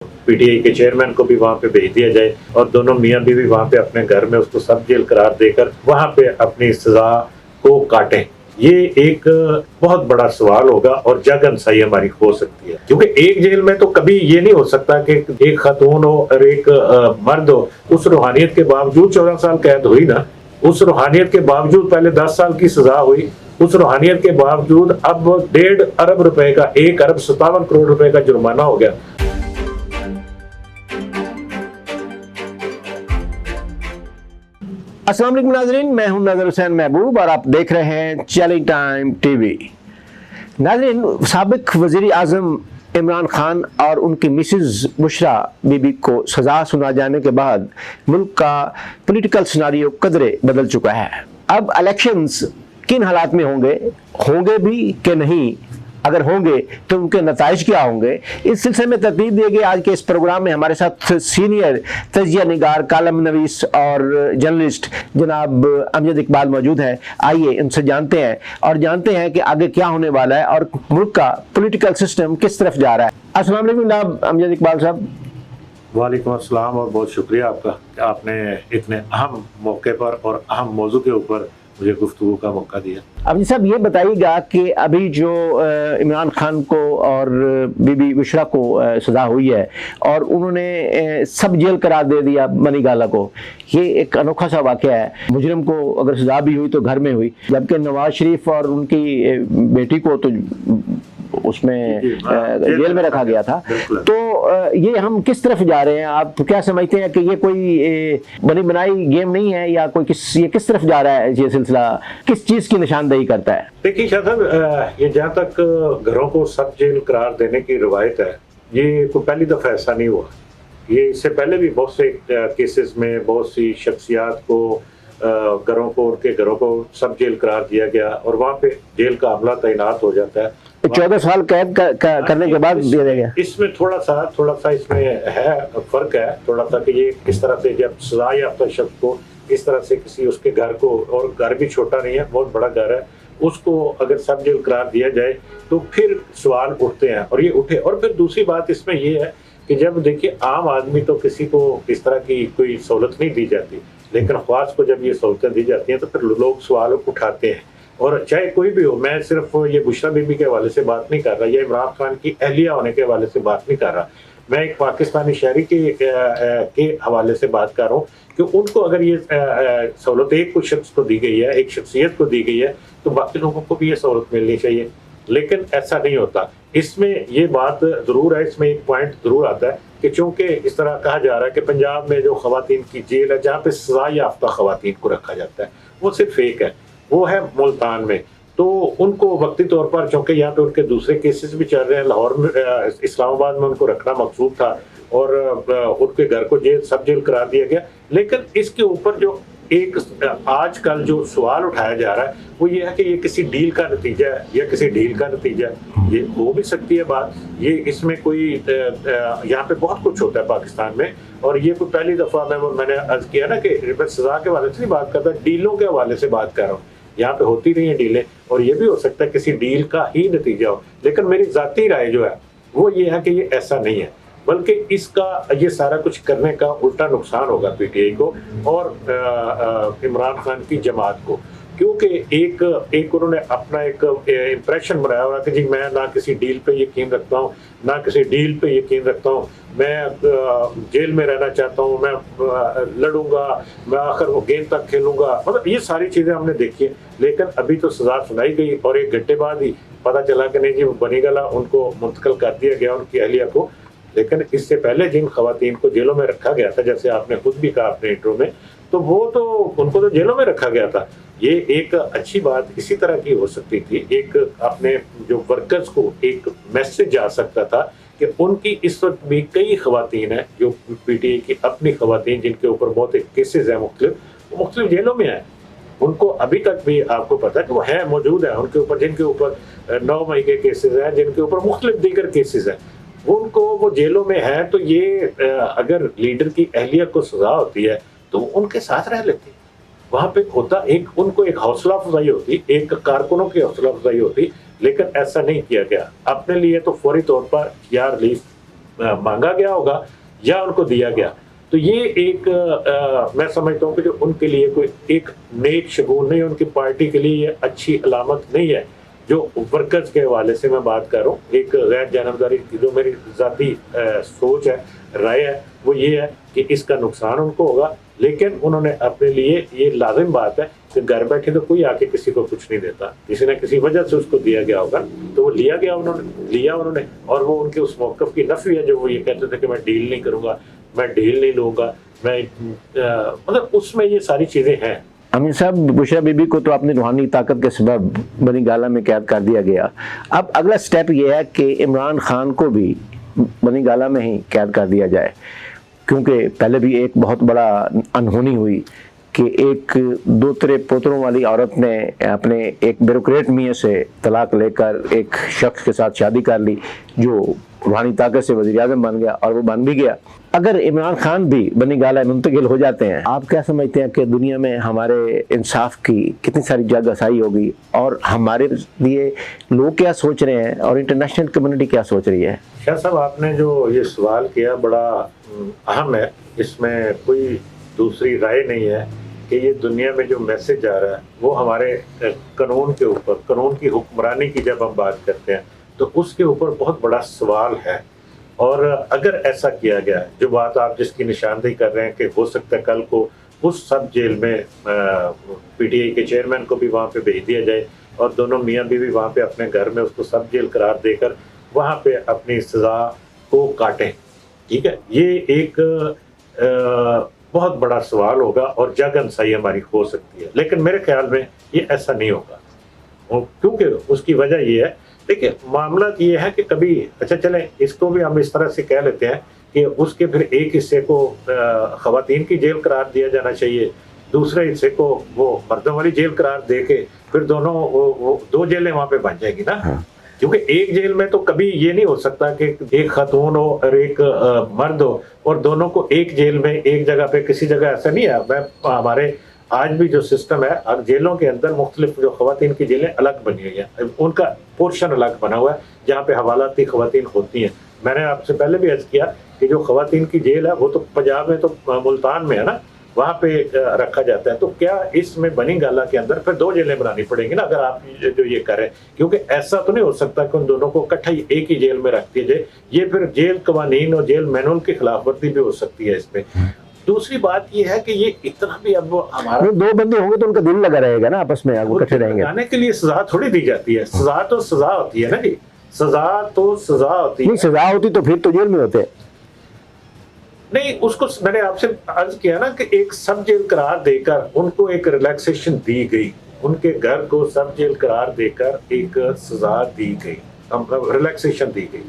PTI के chairman को भी वहाँ पे भेज दिया जाए और दोनों मियाँ बीवी वहाँ पे अपने घर में उसको सब जेल करार देकर वहाँ पे अपनी सजा को काटें। ये एक बहुत बड़ा सवाल होगा और जग अंसाई हमारी हो सकती है, क्योंकि एक जेल में तो कभी ये नहीं हो सकता कि एक खातून हो और एक मर्द हो। उस रूहानियत के बावजूद 14 साल कैद हुई ना, उस रूहानियत के बावजूद पहले 10 साल की सजा हुई, उस रूहानियत के बावजूद अब 1.5 अरब रुपए का 1 अरब 57 करोड़ रुपए का जुर्माना हो गया। अस्सलाम वालेकुम नाज़रीन, मैं हूं नज़र हुसैन महबूब और आप देख रहे हैं चैलेंज टाइम टीवी। नाज़रीन, साबिक वज़ीर आज़म इमरान खान और उनकी मिसेज़ बुशरा बीबी को सज़ा सुना जाने के बाद मुल्क का पॉलिटिकल सिनारियो कदरे बदल चुका है। अब इलेक्शंस किन हालात में होंगे भी कि नहीं, अगर होंगे तो उनके नताइज क्या होंगे, इस सिलसिले में तरतीब दिए गए आज के इस प्रोग्राम में हमारे साथ सीनियर तजिया निगार, कालम नवीस और जर्नलिस्ट जनाब अमजद इकबाल मौजूद हैं। आइए उनसे जानते हैं कि आगे क्या होने वाला है और मुल्क का पॉलिटिकल सिस्टम किस तरफ जा रहा है। अस्सलाम वालेकुम जनाब अमजद इकबाल साहब। वालेकुम अस्सलाम और बहुत शुक्रिया आपका कि आपने इतने अहम मौके पर और अहम मौजू के ऊपर मुझे गुफ्तगू का मौका दिया। अब जी साहब, ये बताइएगा कि अभी जो इमरान खान को और बीबी बुशरा को सज़ा हुई है और उन्होंने सब जेल करार दे दिया मनी गाला को, ये एक अनोखा सा वाक़या है। मुजरिम को अगर सज़ा भी हुई तो घर में हुई, जबकि नवाज शरीफ और उनकी बेटी को तो उसमें जेल में रखा गया था। तो ये हम किस तरफ जा रहे हैं? आप क्या समझते हैं कि ये कोई बनी बनाई गेम नहीं है या ये किस तरफ जा रहा है? ये सिलसिला किस चीज की निशानदेही करता है? देखिए शाह साहब, ये जहाँ तक घरों को सब जेल करार देने की रवायत है, ये कोई पहली दफा ऐसा नहीं हुआ। ये इससे पहले भी बहुत से केसेस में बहुत सी शख्सियात को उनके घरों को सब जेल करार दिया गया और वहाँ पे जेल का अमला तैनात हो जाता है। 14 साल कैद करने के बाद दिया गया। इसमें थोड़ा सा इसमें है फर्क है थोड़ा सा कि ये किस तरह से जब सजा याफ्ता शख्स को इस तरह से किसी उसके घर को, और घर भी छोटा नहीं है, बहुत बड़ा घर है, उसको अगर सब जेल करार दिया जाए तो फिर सवाल उठते हैं और ये उठे। और फिर दूसरी बात इसमें ये है कि जब देखिए आम आदमी तो किसी को इस तरह की कोई सहूलत नहीं दी जाती, लेकिन ख्वास को जब ये सहूलतें दी जाती हैं तो फिर लोग सवाल उठाते हैं। और चाहे कोई भी हो, मैं सिर्फ ये बुशरा बीबी के हवाले से बात नहीं कर रहा या इमरान खान की अहलिया होने के हवाले से बात नहीं कर रहा, मैं एक पाकिस्तानी शहरी के हवाले से बात कर रहा हूँ कि उनको अगर ये सहूलत एक कुछ शख्स को दी गई है, एक शख्सियत को दी गई है, तो बाकी लोगों को भी ये सहूलत मिलनी चाहिए। लेकिन ऐसा नहीं होता। इसमें ये बात ज़रूर है, इसमें एक पॉइंट ज़रूर आता है कि चूंकि इस तरह कहा जा रहा है कि पंजाब में जो खवातीन की जेल है जहाँ पे सजा याफ्ता खवातीन को रखा जाता है, वो सिर्फ एक है, वो है मुल्तान में। तो उनको वक्ती तौर पर, चूंकि यहाँ पे उनके दूसरे केसेस भी चल रहे हैं, लाहौर में इस्लामाबाद में उनको रखना मकसूद था और उनके घर को सब जेल करार दिया गया। लेकिन इसके ऊपर जो एक आजकल जो सवाल उठाया जा रहा है वो ये है कि ये किसी डील का नतीजा है या किसी डील का नतीजा है। ये हो भी सकती है बात, ये इसमें कोई यहाँ पे बहुत कुछ होता है पाकिस्तान में, और ये कोई पहली दफा मैंने अर्ज किया ना कि मैं सजा के हवाले से नहीं बात करता, डीलों के हवाले से बात कर रहा हूँ। यहाँ पे होती रही है डीलें और ये भी हो सकता है किसी डील का ही नतीजा हो, लेकिन मेरी जाती राय जो है वो ये है कि ये ऐसा नहीं है, बल्कि इसका ये सारा कुछ करने का उल्टा नुकसान होगा PTI को और इमरान खान की जमात को, क्योंकि एक उन्होंने अपना एक इम्प्रेशन बनाया हुआ कि जी मैं ना किसी डील पे यकीन रखता हूँ, ना किसी डील पे यकीन रखता हूँ, मैं जेल में रहना चाहता हूँ, मैं लड़ूंगा, मैं आखिर वो गेंद तक खेलूंगा, मतलब ये सारी चीज़ें हमने देखी है। लेकिन अभी तो सजा सुनाई गई और 1 घंटे बाद ही पता चला कि नहीं जी बनी गला उनको मुंतकिल कर दिया गया उनकी अहलिया को। लेकिन इससे पहले जिन खवातीन को जेलों में रखा गया था, जैसे आपने खुद भी कहा अपने इंट्रो में, तो उनको तो जेलों में रखा गया था। ये एक अच्छी बात इसी तरह की हो सकती थी, एक अपने जो वर्कर्स को एक मैसेज जा सकता था कि उनकी इस वक्त भी कई खवातीन हैं जो PTI की अपनी खवातीन जिनके ऊपर बहुत केसेस हैं मुख्तलिफ जेलों में हैं, उनको अभी तक भी आपको पता है कि वो है मौजूद है, उनके ऊपर जिनके ऊपर 9 मई के केसेस हैं, जिनके ऊपर मुख्तलिफ दीगर केसेस हैं, उनको वो जेलों में है। तो ये अगर लीडर की अहलिया को सजा होती है तो उनके साथ रह लेती, वहाँ पे होता उनको एक हौसला अफजाई होती, एक कारकुनों की हौसला अफजाई होती, लेकिन ऐसा नहीं किया गया। अपने लिए तो फौरी तौर पर यार रिलीफ مانگا گیا ہوگا یا ان کو دیا گیا. تو یہ ایک میں سمجھتا ہوں کہ جو ان کے لیے کوئی ایک نیک شگون نہیں ہے, ان کی پارٹی کے لیے یہ اچھی علامت نہیں ہے. جو ورکرز کے حوالے سے میں بات کر رہا ہوں, ایک غیر جانبداری کی جو میری ذاتی سوچ ہے, رائے ہے, وہ یہ ہے کہ اس کا نقصان ان کو ہوگا, لیکن انہوں نے اپنے لیے یہ لازم بات ہے کہ گھر بیٹھے تو کوئی آ کے کسی کو کچھ نہیں دیتا, کسی نہ کسی وجہ سے اس کو دیا گیا ہوگا, تو وہ لیا انہوں نے, اور وہ ان کے اس موقف کی نفی ہے جو وہ یہ کہتے تھے کہ میں ڈیل نہیں کروں گا, میں ڈیل نہیں لوں گا, میں مطلب اس میں یہ ساری چیزیں ہیں. امین صاحب, بشرا بی بی کو تو اپنی روحانی طاقت کے سبب بنی گالہ میں قید کر دیا گیا. اب اگلا سٹیپ یہ ہے کہ عمران خان کو بھی بنی گالہ میں ہی قید کر دیا جائے, کیونکہ پہلے بھی ایک بہت بڑا انہونی ہوئی کہ ایک 2 پوتروں والی عورت نے اپنے ایک بیوروکریٹ میاں سے طلاق لے کر ایک شخص کے ساتھ شادی کر لی جو روحانی طاقت سے وزیر اعظم بن گیا, اور وہ بن بھی گیا. اگر عمران خان بھی بنی گالہ منتقل ہو جاتے ہیں, آپ کیا سمجھتے ہیں کہ دنیا میں ہمارے انصاف کی کتنی ساری جگ آسائی ہوگی, اور ہمارے لیے لوگ کیا سوچ رہے ہیں اور انٹرنیشنل کمیونٹی کیا سوچ رہی ہے؟ شاہ صاحب, آپ نے جو یہ سوال کیا بڑا اہم ہے, اس میں کوئی دوسری رائے نہیں ہے کہ یہ دنیا میں جو میسج آ رہا ہے وہ ہمارے قانون کے اوپر, قانون کی حکمرانی کی جب ہم بات کرتے ہیں تو اس کے اوپر بہت بڑا سوال ہے. اور اگر ایسا کیا گیا ہے, جو بات آپ جس کی نشاندہی کر رہے ہیں کہ ہو سکتا ہے کل کو اس سب جیل میں پی ٹی آئی کے چیئرمین کو بھی وہاں پہ بھیج دیا جائے اور دونوں میاں بیوی وہاں پہ اپنے گھر میں اس کو سب جیل قرار دے کر وہاں پہ اپنی سزا کو کاٹیں, ٹھیک ہے, یہ ایک بہت بڑا سوال ہوگا اور جگ انسائی ہماری ہو سکتی ہے. لیکن میرے خیال میں یہ ایسا نہیں ہوگا, کیونکہ اس کی وجہ یہ ہے, دیکھیں معاملہ یہ ہے کہ کبھی اچھا چلیں اس کو بھی ہم اس طرح سے کہہ لیتے ہیں کہ اس کے پھر ایک حصے کو خواتین کی جیل قرار دیا جانا چاہیے, دوسرے حصے کو وہ مردوں والی جیل قرار دے کے پھر دونوں وہ 2 جیلیں وہاں پہ بن جائیں گی نا. کیونکہ ایک جیل میں تو کبھی یہ نہیں ہو سکتا کہ ایک خاتون ہو اور ایک مرد ہو اور دونوں کو ایک جیل میں ایک جگہ پہ, کسی جگہ ایسا نہیں ہے. ہمارے آج بھی جو سسٹم ہے, اب جیلوں کے اندر مختلف جو خواتین کی جیلیں الگ بنی ہوئی ہیں, ان کا پورشن الگ بنا ہوا ہے جہاں پہ حوالتی خواتین ہوتی ہیں. میں نے آپ سے پہلے بھی عرض کیا کہ جو خواتین کی جیل ہے وہ تو پنجاب میں تو ملتان میں ہے نا, وہاں پہ رکھا جاتا ہے. تو کیا اس میں بنی گالہ کے اندر پھر 2 جیلیں بنانی پڑیں گی نا اگر آپ جو یہ کریں, کیونکہ ایسا تو نہیں ہو سکتا کہ ان دونوں کو اکٹھا ہی ایک ہی جیل میں رکھ دیا جائے. یہ پھر جیل قوانین اور جیل مینول کی خلاف ورزی بھی ہو سکتی ہے اس میں. دوسری بات یہ ہے کہ یہ اتنا بھی اب ہمارا 2 بندے ہوں گے تو ان کا دل لگا رہے گا نا آپس میں, اکٹھے رہیں گے. لگانے کے لیے سزا تھوڑی دی جاتی ہے, سزا تو سزا ہوتی ہے نا جی, سزا تو سزا ہوتی ہے. نہیں, سزا ہوتی تو پھر تو جیل میں ہوتے. نہیں, اس کو میں نے آپ سے عرض کیا نا کہ ایک سب جیل قرار دے کر ان کو ایک ریلیکسیشن دی گئی, ان کے گھر کو سب جیل قرار دے کر ایک سزا دی گئی, ریلیکسیشن دی گئی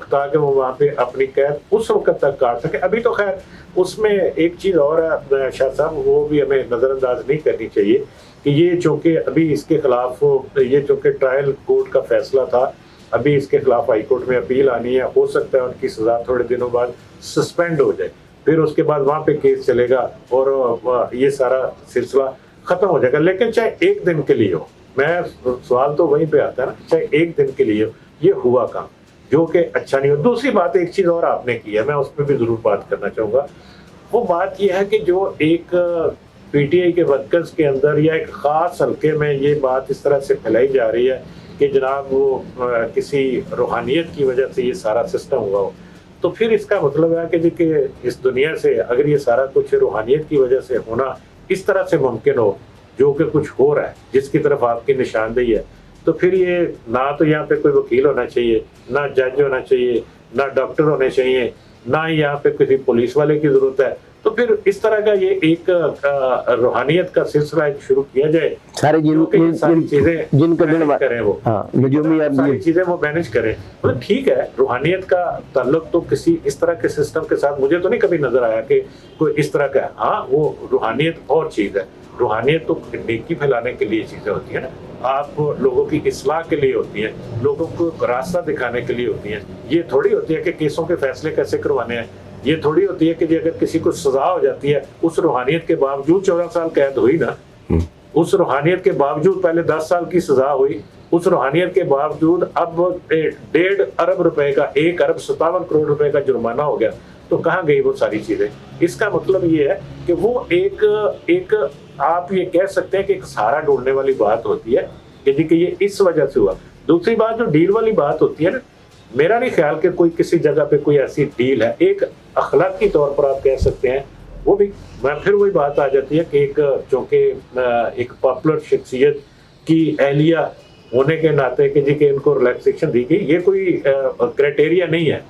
تاکہ وہ وہاں پہ اپنی قید اس وقت تک کاٹ سکے. ابھی تو خیر اس میں ایک چیز اور ہے شاہ صاحب, وہ بھی ہمیں نظر انداز نہیں کرنی چاہیے کہ یہ چونکہ ابھی اس کے خلاف یہ چونکہ ٹرائل کورٹ کا فیصلہ تھا, ابھی اس کے خلاف ہائی کورٹ میں اپیل آنی ہے, ہو سکتا ہے ان کی سزا تھوڑے دنوں بعد سسپینڈ ہو جائے, پھر اس کے بعد وہاں پہ کیس چلے گا اور یہ سارا سلسلہ ختم ہو جائے گا. لیکن چاہے 1 دن کے لیے ہو, میں سوال تو وہیں پہ آتا ہے نا, چاہے 1 دن کے لیے ہو, یہ ہوا کام جو کہ اچھا نہیں ہو. دوسری بات ایک چیز اور آپ نے کی ہے, میں اس پہ بھی ضرور بات کرنا چاہوں گا. وہ بات یہ ہے کہ جو ایک پی ٹی آئی کے ورکرز کے اندر یا ایک خاص حلقے میں یہ بات اس طرح سے پھیلائی جا رہی ہے کہ جناب وہ کسی روحانیت کی وجہ سے یہ سارا سسٹم ہوا ہو, تو پھر اس کا مطلب ہے کہ اس دنیا سے اگر یہ سارا کچھ روحانیت کی وجہ سے ہونا اس طرح سے ممکن ہو جو کہ کچھ ہو رہا ہے جس کی طرف آپ کی نشاندہی ہے, تو پھر یہ نہ تو یہاں پہ کوئی وکیل ہونا چاہیے, نہ جج ہونا چاہیے, نہ ڈاکٹر ہونے چاہیے, نہ ہی یہاں پہ کسی پولیس والے کی ضرورت ہے. تو پھر اس طرح کا یہ ایک روحانیت کا سلسلہ شروع کیا جائے, سارے چیزیں جن کا مینیج کریں, وہ ساری چیزیں وہ مینیج کریں. مطلب ٹھیک ہے, روحانیت کا تعلق تو کسی اس طرح کے سسٹم کے ساتھ مجھے تو نہیں کبھی نظر آیا کہ کوئی اس طرح کا ہے. ہاں, وہ روحانیت اور چیز ہے, روحانیت تو نیکی پھیلانے کے لیے چیزیں ہوتی ہیں نا, آپ لوگوں کی اصلاح کے لیے ہوتی ہیں, لوگوں کو راستہ دکھانے کے لیے ہوتی ہیں. یہ تھوڑی ہوتی ہے کہ کیسوں کے فیصلے کیسے کروانے ہیں, یہ تھوڑی ہوتی ہے کہ اگر کسی کو سزا ہو جاتی ہے اس روحانیت کے باوجود 14 سال قید ہوئی نا, اس روحانیت کے باوجود پہلے 10 سال کی سزا ہوئی, उस रूहानियत के बावजूद अब 1.5 अरब रुपए का 1 अरब 57 करोड़ रुपए का जुर्माना हो गया। तो कहाँ गई वो सारी चीजें? इसका मतलब ये है कि वो एक आप ये कह सकते हैं कि एक सहारा ढूंढने वाली बात होती है कि जी कि ये इस वजह से हुआ। दूसरी बात जो डील वाली बात होती है ना, मेरा नहीं ख्याल कि कोई किसी जगह पे कोई ऐसी डील है। एक अखलाकी तौर पर आप कह सकते हैं, वो भी मैं फिर वही बात आ जाती है कि चूँकि एक पॉपुलर शख्सियत की एहलिया होने के नाते कि जी कि इनको रिलैक्सेशन दी गई, ये कोई क्राइटेरिया नहीं है।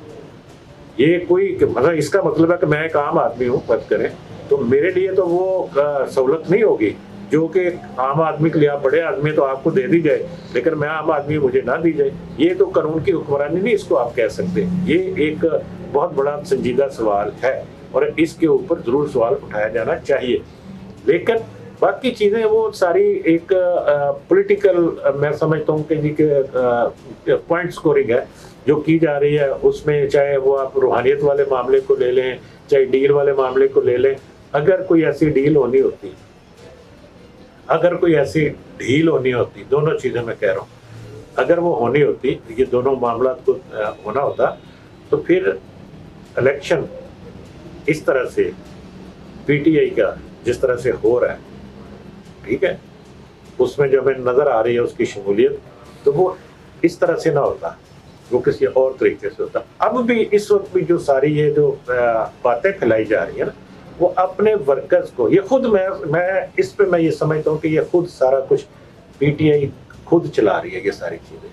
ये कोई मतलब इसका मतलब है कि मैं एक आम आदमी हूँ, बात करें तो मेरे लिए तो वो सहूलत नहीं होगी जो कि आम आदमी के लिए। आप बड़े आदमी तो आपको दे दी जाए, लेकिन मैं आम आदमी मुझे ना दी जाए, ये तो कानून की हुक्मरानी नहीं इसको आप कह सकते। ये एक बहुत बड़ा संजीदा सवाल है और इसके ऊपर जरूर सवाल उठाया जाना चाहिए। लेकिन बाकी चीज़ें वो सारी एक पॉलिटिकल मैं समझता हूँ कि जी के पॉइंट स्कोरिंग है जो की जा रही है उसमें, चाहे वो आप रूहानियत वाले मामले को ले लें, चाहे डील वाले मामले को ले लें। अगर कोई ऐसी डील होनी होती, अगर कोई ऐसी ढील होनी होती, दोनों चीज़ें मैं कह रहा हूँ, अगर वो होनी होती, ये दोनों मामला को होना होता, तो फिर इलेक्शन इस तरह से पीटीआई का जिस तरह से हो रहा है, ठीक है, उसमें जो हमें नज़र आ रही है उसकी शमूलियत, तो वो इस तरह से ना होता, वो किसी और तरीके से होता। अब भी इस वक्त भी जो सारी ये जो बातें फैलाई जा रही है ना, वो अपने वर्कर्स को, ये खुद मैं इस पे मैं ये समझता हूँ कि ये खुद सारा कुछ पीटीआई खुद चला रही है ये सारी चीज़ें।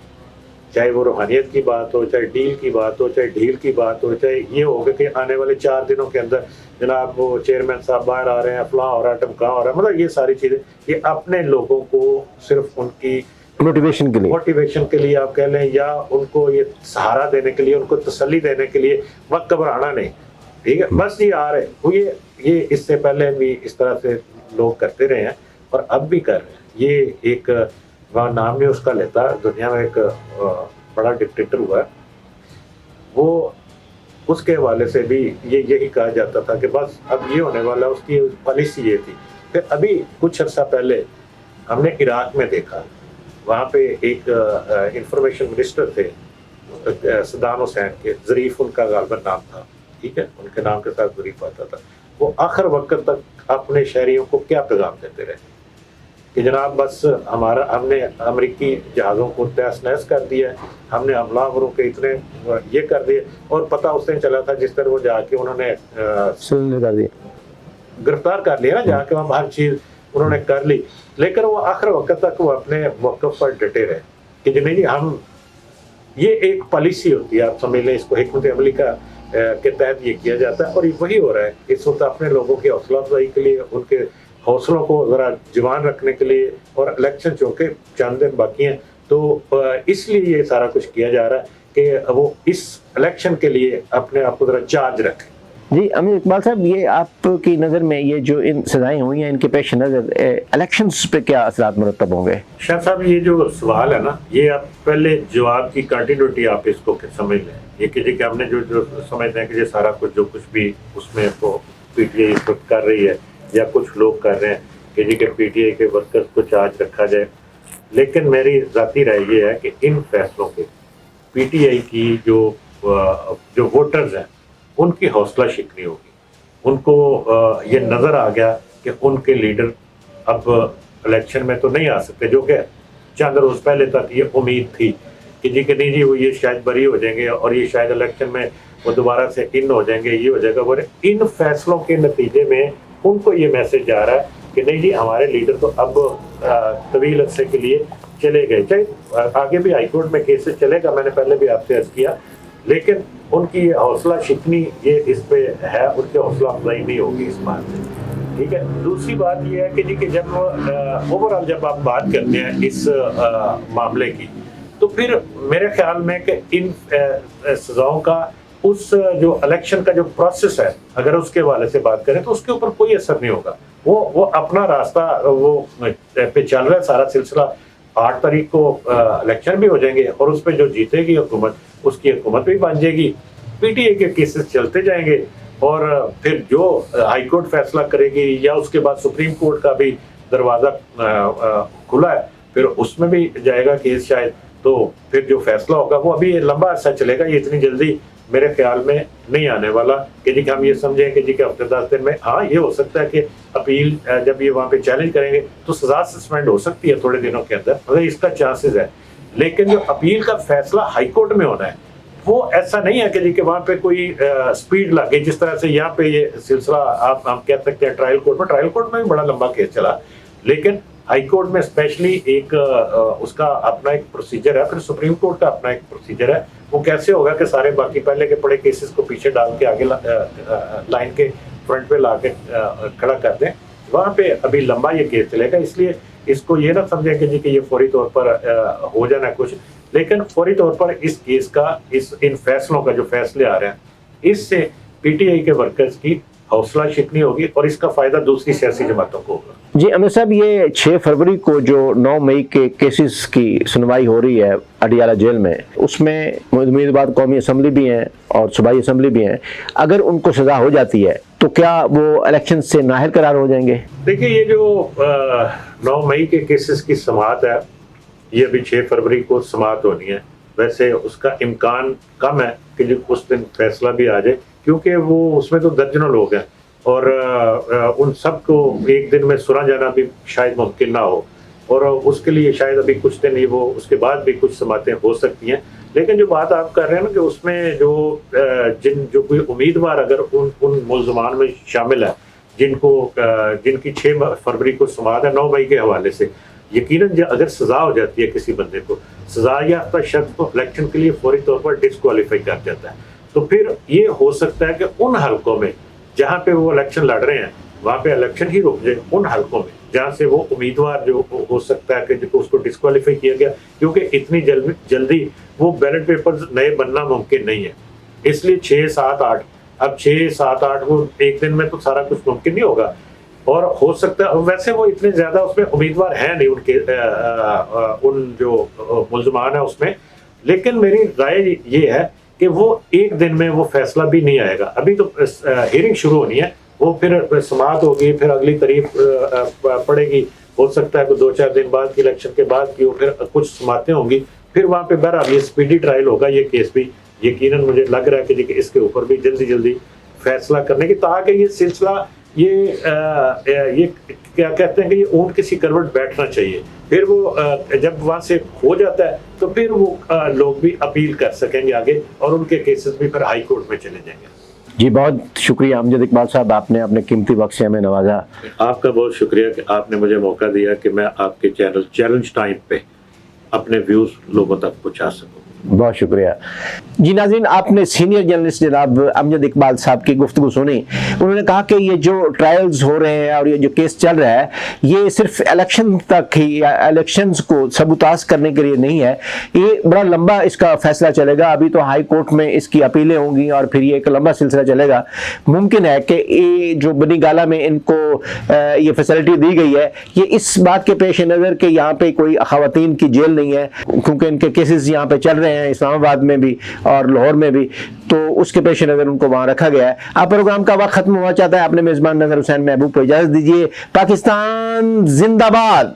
चाहे वो रूहानियत की बात हो, चाहे डील की बात हो, चाहे ढील की बात हो, चाहे ये होगा कि आने वाले 4 दिनों के अंदर जनाब वो चेयरमैन साहब बाहर आ रहे हैं, फलां हो रहा है, टमकां हो रहा है, मतलब ये सारी चीज़ें ये अपने लोगों को सिर्फ उनकी मोटिवेशन के लिए आप कह लें, या उनको ये सहारा देने के लिए, उनको तसल्ली देने के लिए, वक्त घबराना नहीं, ठीक है, बस ये आ रहे वो ये इससे पहले भी इस तरह से लोग करते रहे हैं और अब भी कर रहे हैं। ये एक वहाँ नाम नहीं उसका लेता, दुनिया में एक बड़ा डिक्टेटर हुआ है, वो उसके हवाले से भी यही कहा जाता था कि बस अब ये होने वाला, उसकी पॉलिसी ये थी। फिर अभी कुछ अर्सा पहले हमने इराक में देखा, वहाँ पे एक इंफॉर्मेशन मिनिस्टर थे सद्दाम हुसैन के, ज़रीफ उनका गालबन नाम था, ठीक है, उनके नाम के साथ ज़रीफ आता था। वो आखिर वक्त तक अपने शहरियों को क्या पैगाम देते रहे कि जनाब बस हमने अमेरिकी जहाज़ों को तहस नहस कर दिया है, हमने हमलावरों के इतने ये कर दिए, और पता उस दिन चला था जिस तरह वो जाके उन्होंने गिरफ्तार कर लिया ना, जाके वहाँ हर चीज़ उन्होंने कर ली, लेकिन वो आखिर वक्त तक वो अपने मौक़िफ़ पर डटे रहे कि नहीं जी हम, ये एक पॉलिसी होती है, आप समझ लें इसको, हिकमत अमली का के तहत ये किया जाता है। और ये वही हो रहा है इस वक्त, अपने लोगों की हौसला अफजाई के लिए, उनके हौसलों को ज़रा जवान रखने के लिए, और इलेक्शन चूँकि चंद दिन बाकी हैं तो इसलिए ये सारा कुछ किया जा रहा है कि वो इस इलेक्शन के लिए अपने आप को ज़रा चार्ज रखें। जी अमीर इकबाल साहब, ये आपकी नज़र में ये जो इन सज़ाएँ हुई हैं, इनके पेश नज़र इलेक्शंस पे क्या असरात मुरतब होंगे? शाह साहब, ये जो सवाल है ना, ये आप पहले जवाब की कंटिन्यूटी आप इसको समझ लें। ये कि हमने जो समझते हैं कि ये सारा कुछ जो कुछ भी उसमें तो पीटीआई कर रही है या कुछ लोग कर रहे हैं कि जी के पीटीआई के वर्कर्स को चार्ज रखा जाए, लेकिन मेरी ज़ाती राय ये है कि इन फैसलों के पीटीआई की जो वोटर्स हैं उनकी हौसला शिकनी होगी। उनको ये नज़र आ गया कि उनके लीडर अब इलेक्शन में तो नहीं आ सकते, जो कि चंद रोज़ पहले तक ये उम्मीद थी कि जी कि नहीं जी वो ये शायद बरी हो जाएंगे और ये शायद इलेक्शन में वो दोबारा से इन हो जाएंगे, ये हो जाएगा। वो इन फैसलों के नतीजे में उनको ये मैसेज जा रहा है कि नहीं जी हमारे लीडर तो अब तवील अरसे के लिए चले गए, चाहे आगे भी हाईकोर्ट में केसेस चलेगा, मैंने पहले भी आपसे अर्ज किया, लेकिन उनकी हौसला शिकनी ये इस पे है, उनकी हौसला अफजाई नहीं होगी इस बात से, ठीक है। दूसरी बात ये है कि जी कि जब ओवरऑल जब आप बात करते हैं इस मामले की, तो फिर मेरे ख्याल में कि इन सज़ाओं का उस जो इलेक्शन का जो प्रोसेस है, अगर उसके हवाले से बात करें तो उसके ऊपर कोई असर नहीं होगा। वो अपना रास्ता वो पे चल रहा है सारा सिलसिला। 8 तारीख को इलेक्शन भी हो जाएंगे और उस पर जो जीतेगी हुकूमत, उसकी हुकूमत भी बन जाएगी, पीटीआई के केसेस चलते जाएंगे, और फिर जो हाई कोर्ट फैसला करेगी या उसके बाद सुप्रीम कोर्ट का भी दरवाज़ा खुला है, پھر اس میں بھی جائے گا کیس شاید, تو پھر جو فیصلہ ہوگا وہ ابھی لمبا عرصہ چلے گا, یہ اتنی جلدی میرے خیال میں نہیں آنے والا کہ جی کہ ہم یہ سمجھیں کہ جی کہ ہفتے 10 دن میں. ہاں یہ ہو سکتا ہے کہ اپیل جب یہ وہاں پہ چیلنج کریں گے تو سزا سسپینڈ ہو سکتی ہے تھوڑے دنوں کے اندر, مگر اس کا چانسز ہے. لیکن جو اپیل کا فیصلہ ہائی کورٹ میں ہونا ہے وہ ایسا نہیں ہے کہ جی کہ وہاں پہ کوئی سپیڈ لگ گئی, جس طرح سے یہاں پہ یہ سلسلہ آپ ہم کہہ سکتے ہیں ٹرائل کورٹ میں بھی بڑا لمبا کیس چلا, لیکن ہائی کورٹ میں اسپیشلی ایک اس کا اپنا ایک پروسیجر ہے, پھر سپریم کورٹ کا اپنا ایک پروسیجر ہے. وہ کیسے ہوگا کہ سارے باقی پہلے کے پڑے کیسز کو پیچھے ڈال کے آگے لائن کے فرنٹ پہ لا کے کھڑا کر دیں, وہاں پہ ابھی لمبا یہ کیس چلے گا. اس لیے اس کو یہ نہ سمجھیں کہ جی کہ یہ فوری طور پر ہو جانا ہے کچھ, لیکن فوری طور پر اس کیس کا ان فیصلوں کا جو فیصلے آ رہے ہیں اس سے پی ٹی آئی کے ورکرز کی حوصلہ شکنی ہوگی اور اس کا فائدہ دوسری سیاسی جماعتوں کو ہوگا. جی امیر صاحب, یہ 6 فروری کو جو 9 مئی کے کیسز کی سنوائی ہو رہی ہے اڈیالہ جیل میں, اس میں امیدوار قومی اسمبلی بھی ہیں اور صوبائی اسمبلی بھی ہیں, اگر ان کو سزا ہو جاتی ہے تو کیا وہ الیکشن سے نااہل قرار ہو جائیں گے؟ دیکھیے یہ جو 9 مئی کے کیسز کی سماعت ہے یہ ابھی 6 فروری کو سماعت ہونی ہے. ویسے اس کا امکان کم ہے کہ جو اس دن فیصلہ بھی آ جائے, کیونکہ وہ اس میں تو درجنوں لوگ ہیں اور ان سب کو ایک دن میں سنا جانا بھی شاید ممکن نہ ہو, اور اس کے لیے شاید ابھی کچھ دن ہی وہ اس کے بعد بھی کچھ سماعتیں ہو سکتی ہیں. لیکن جو بات آپ کر رہے ہیں نا کہ اس میں جو کوئی امیدوار اگر ان ملزمان میں شامل ہے جن کی 6 فروری کو سماعت ہے 9 مئی کے حوالے سے, یقیناً اگر سزا ہو جاتی ہے کسی بندے کو, سزا یافتہ شخص کو الیکشن کے لیے فوری طور پر ڈسکوالیفائی کر جاتا ہے, تو پھر یہ ہو سکتا ہے کہ ان حلقوں میں جہاں پہ وہ الیکشن لڑ رہے ہیں وہاں پہ الیکشن ہی رک جائے, ان حلقوں میں جہاں سے وہ امیدوار جو ہو سکتا ہے کہ اس کو ڈسکوالیفائی کیا گیا, کیونکہ اتنی جلدی وہ بیلٹ پیپرز نئے بننا ممکن نہیں ہے. اس لیے 6, 7, 8 اب 6, 7, 8 وہ ایک دن میں تو سارا کچھ ممکن نہیں ہوگا, اور ہو سکتا ہے ویسے وہ اتنے زیادہ اس میں امیدوار ہیں نہیں ان کے ان جو ملزمان ہیں اس میں, لیکن میری رائے یہ ہے کہ وہ ایک دن میں وہ فیصلہ بھی نہیں آئے گا. ابھی تو ہیئرنگ شروع ہونی ہے, وہ پھر سماعت ہوگی, پھر اگلی تاریخ پڑے گی, ہو سکتا ہے کہ 2-4 دن بعد کی الیکشن کے بعد کی پھر کچھ سماعتیں ہوں گی, پھر وہاں پہ بہرحال یہ اسپیڈی ٹرائل ہوگا. یہ کیس بھی یقیناً مجھے لگ رہا ہے کہ اس کے اوپر بھی جلدی فیصلہ کرنے کی, تاکہ یہ سلسلہ یہ کیا کہتے ہیں کہ یہ اونٹ کسی کروٹ بیٹھنا چاہیے, پھر وہ جب وہاں سے ہو جاتا ہے تو پھر وہ لوگ بھی اپیل کر سکیں گے آگے, اور ان کے کیسز بھی پھر ہائی کورٹ میں چلے جائیں گے. جی بہت شکریہ امجد اقبال صاحب, آپ نے اپنے قیمتی وقت سے ہمیں نوازا. آپ کا بہت شکریہ کہ آپ نے مجھے موقع دیا کہ میں آپ کے چینل چیلنج ٹائم پہ اپنے ویوز لوگوں تک پہنچا سکوں. بہت شکریہ. جی ناظرین, آپ نے سینئر جرنلسٹ جناب امجد اقبال صاحب کی گفتگو سنی. انہوں نے کہا کہ یہ جو ٹرائلز ہو رہے ہیں اور یہ جو کیس چل رہا ہے یہ صرف الیکشن تک ہی یا الیکشنز کو سبوتاز کرنے کے لیے نہیں ہے, یہ بڑا لمبا اس کا فیصلہ چلے گا. ابھی تو ہائی کورٹ میں اس کی اپیلیں ہوں گی اور پھر یہ ایک لمبا سلسلہ چلے گا. ممکن ہے کہ یہ جو بنی گالہ میں ان کو یہ فیسلٹی دی گئی ہے یہ اس بات کے پیش نظر کہ یہاں پہ کوئی خواتین کی جیل نہیں ہے, کیونکہ ان کے کیسز یہاں پہ چل رہے ہیں اسلام آباد میں بھی اور لاہور میں بھی, تو اس کے پیش نظر ان کو وہاں رکھا گیا ہے. آپ پروگرام کا وقت ختم ہوا چاہتا ہے, آپ نے میزبان نظر حسین محبوب کو اجازت دیجیے. پاکستان زندہ باد.